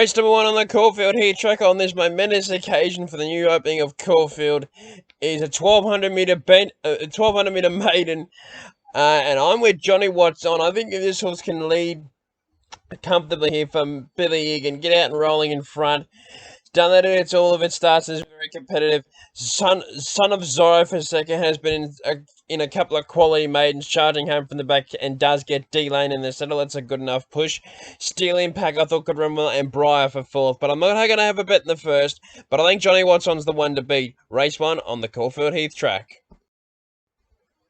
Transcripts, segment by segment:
Race number 1 on the Caulfeild Heath track on this momentous occasion for the new opening of Caulfeild is a 1200 meter maiden, and I'm with Johnny Watts on. I think if this horse can lead comfortably here from Billy Egan, get out and rolling in front. Done that at all of its starts, is very competitive. Son of Zorro for a second has been in a couple of quality maidens, charging home from the back and does get D-Lane in the saddle. That's a good enough push. Steel Impact I thought could run well, and Briar for fourth. But I'm not going to have a bet in the first, but I think Johnny Watson's the one to beat. Race 1 on the Caulfeild Heath track.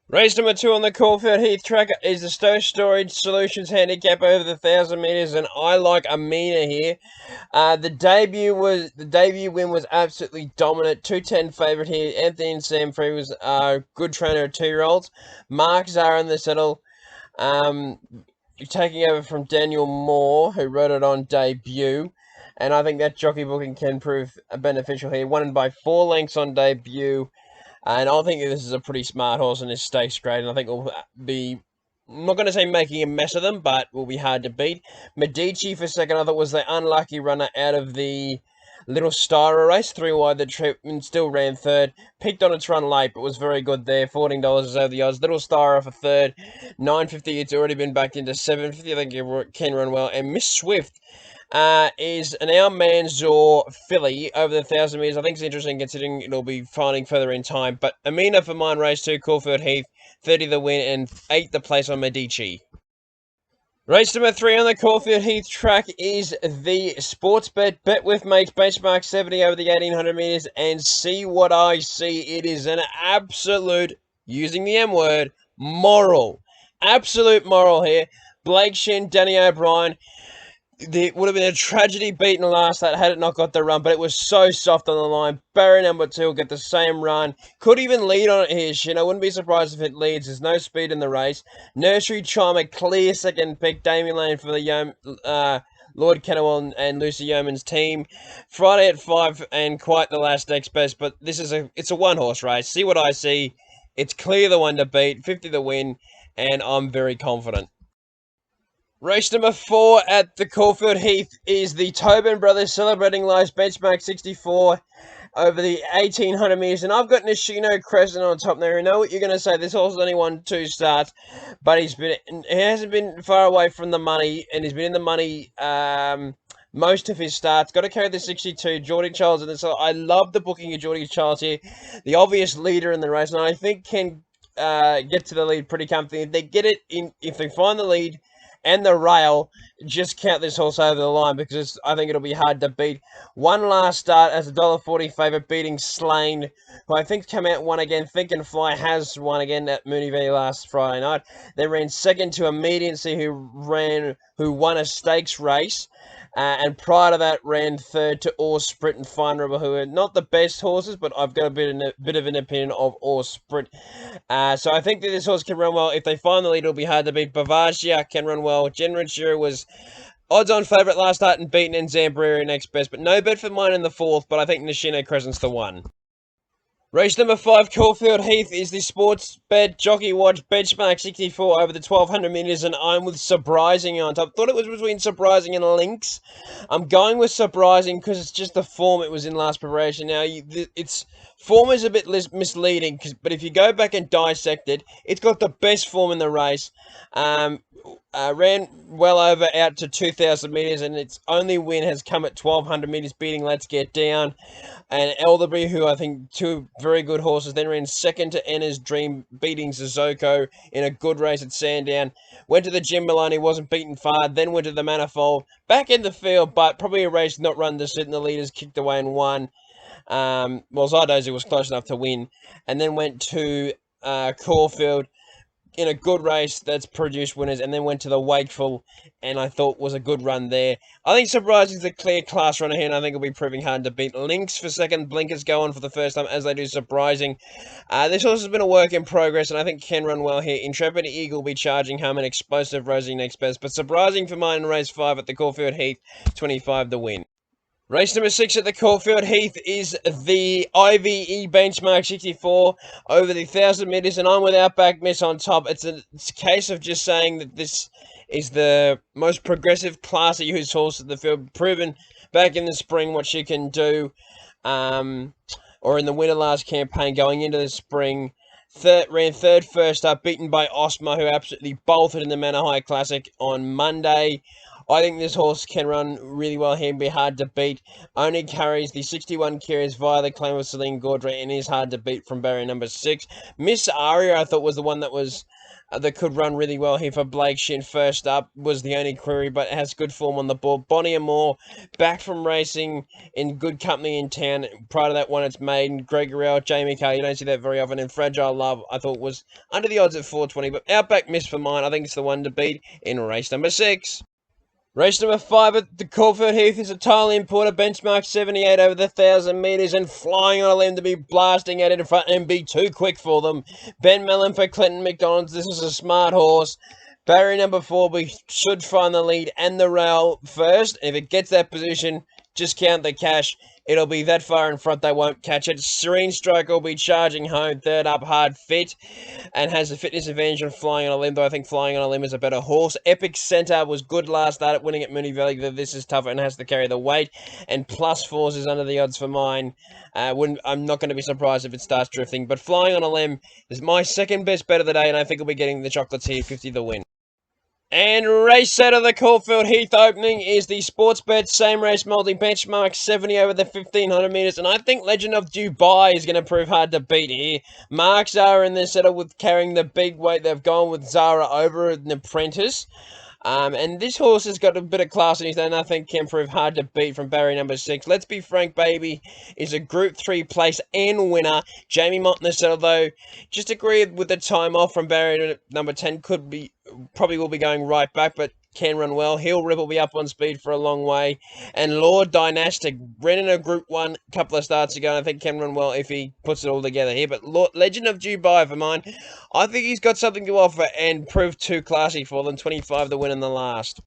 Race number 2 on the Caulfeild Heath track is the Stowe Storage Solutions handicap over the 1,000 metres, and I like Amina here. The debut win was absolutely dominant. 210 favourite here. Anthony and Sam Free was a good trainer of 2-year-olds. Mark Zara in the saddle, taking over from Daniel Moore, who rode it on debut. And I think that jockey booking can prove beneficial here. Won by 4 lengths on debut. And I think this is a pretty smart horse in this stakes grade, and I think it will be, I'm not going to say making a mess of them, but will be hard to beat. Medici for second, I thought was the unlucky runner out of the Little Styra race. 3 wide the trip and still ran third. Picked on its run late, but was very good there. $14 is over the odds. Little Styra for third. $9.50, it's already been backed into $7.50. I think it can run well. And Miss Swift is an Our Manzor filly over the 1,000 metres. I think it's interesting considering it'll be finding further in time. But Amina for mine, race 2, Caulfeild Heath, 30 the win and 8 the place on Medici. Race number 3 on the Caulfeild Heath track is the sports bet with mates benchmark 70 over the 1,800 metres, and see what I see. It is an absolute, using the M word, moral. Absolute moral here. Blake Shin, Danny O'Brien. It would have been a tragedy beating last that had it not got the run, but it was so soft on the line. Barrier number 2 will get the same run. Could even lead on it here, Shin. I wouldn't be surprised if it leads. There's no speed in the race. Nursery Charmer, clear second pick. Damien Lane for the Lord Kennewell and Lucy Yeoman's team. Friday at 5 and quite the last next best, but it's a one-horse race. See what I see. It's clear the one to beat, 50 the win, and I'm very confident. Race number 4 at the Caulfeild Heath is the Tobin Brothers Celebrating Lives benchmark 64 over the 1,800 metres. And I've got Nishino Crescent on top there. I know what you're going to say. This horse has only won 2 starts, but he hasn't been far away from the money, and he's been in the money most of his starts. Got to carry the 62, Geordie Charles. And so I love the booking of Geordie Charles here, the obvious leader in the race, and I think can get to the lead pretty comfortably. If they get it in, if they find the lead and the rail, just count this horse over the line, because I think it'll be hard to beat. One last start as a $1.40 favourite, beating Slane, who I think came out and won again. Think and Fly has won again at Mooney Valley last Friday night. They ran second to Immediacy, who won a stakes race. And prior to that, ran third to Ore Sprint and Fine Rebel, who are not the best horses, but I've got a bit of an opinion of Ore Sprint. So I think that this horse can run well. If they find the lead, it'll be hard to beat. Bavaria can run well. Genrentura was odds-on favourite last start and beaten, in Zambrera next best. But no bet for mine in the 4th, but I think Nishino Crescent's the one. Race number 5, Caulfeild Heath, is the sports bet jockey watch benchmark 64 over the 1,200 metres, and I'm with Surprising on top. Thought it was between Surprising and Lynx. I'm going with Surprising because it's just the form it was in last preparation. Now, its form is a bit misleading, but if you go back and dissect it, it's got the best form in the race. Ran well over out to 2,000 metres, and its only win has come at 1,200 metres, beating Let's Get Down and Elderberry, who I think 2 very good horses. Then ran second to Enna's Dream, beating Zizoko in a good race at Sandown. Went to the Jim Maloney, wasn't beaten far. Then went to the Manifold, back in the field, but probably a race not run to sit, and the leaders kicked away and won. Well, Zardozi was close enough to win, and then went to Caulfeild in a good race that's produced winners, and then went to the Wakeful, and I thought was a good run there. I think Surprising is a clear class runner here, and I think it'll be proving hard to beat. Lynx for second, Blinkers go on for the first time, as they do Surprising. This horse has been a work in progress, and I think can run well here. Intrepid Eagle will be charging home, and Explosive Rosie next best, but Surprising for mine in race 5 at the Caulfeild Heath, 25 the win. Race number 6 at the Caulfeild Heath is the IVE benchmark 64 over the 1,000 metres, and I'm with Outback Miss on top. It's a case of just saying that this is the most progressive class of used horse in the field, proven back in the spring what she can do, or in the winter last campaign going into the spring. Ran third first up, beaten by Osma, who absolutely bolted in the Manor High Classic on Monday. I think this horse can run really well here and be hard to beat. Only carries the 61 kilos via the claim of Celine Gaudry and is hard to beat from barrier number 6. Miss Aria, I thought, was the one that could run really well here for Blake Shin. First up was the only query, but has good form on the board. Bonnie Amore, back from racing in good company in town. Prior to that one, it's Maiden, Gregory, Jamie Carr. You don't see that very often. And Fragile Love, I thought, was under the odds at 420, but Outback Miss for mine. I think it's the one to beat in race number 6. Race number 5 at the Caulfeild Heath is a tile importer, benchmark 78 over the 1,000 metres and flying on a limb to be blasting at it in front and be too quick for them. Ben Mellon for Clinton McDonald's. This is a smart horse. Barrier number 4, we should find the lead and the rail first. If it gets that position, just count the cash. It'll be that far in front they won't catch it. Serene Stroke will be charging home. Third up, Hard Fit, and has a fitness advantage on Flying on a Limb, though I think Flying on a Limb is a better horse. Epic Centaur was good last start at winning at Moonee Valley, though this is tougher and has to carry the weight. And Plus Force is under the odds for mine. I'm not going to be surprised if it starts drifting, but Flying on a Limb is my second best bet of the day, and I think I'll be getting the chocolates here, 50 the win. And race out of the Caulfeild Heath opening is the Sportsbet same race multi benchmark 70 over the 1,500 metres. And I think Legend of Dubai is going to prove hard to beat here. Mark Zara in this setup with carrying the big weight. They've gone with Zara over an apprentice. And this horse has got a bit of class in his own. I think can prove hard to beat from barrier number 6. Let's Be Frank Baby is a Group 3 place and winner. Jamie Mott in the settle, though, just agreed with the time off from barrier number 10. Probably will be going right back, but can run well. Hill Rip will be up on speed for a long way. And Lord Dynastic ran in a Group 1 a couple of starts ago, and I think can run well if he puts it all together here. But Legend of Dubai for mine, I think he's got something to offer and prove too classy for them. 25 the win in the last.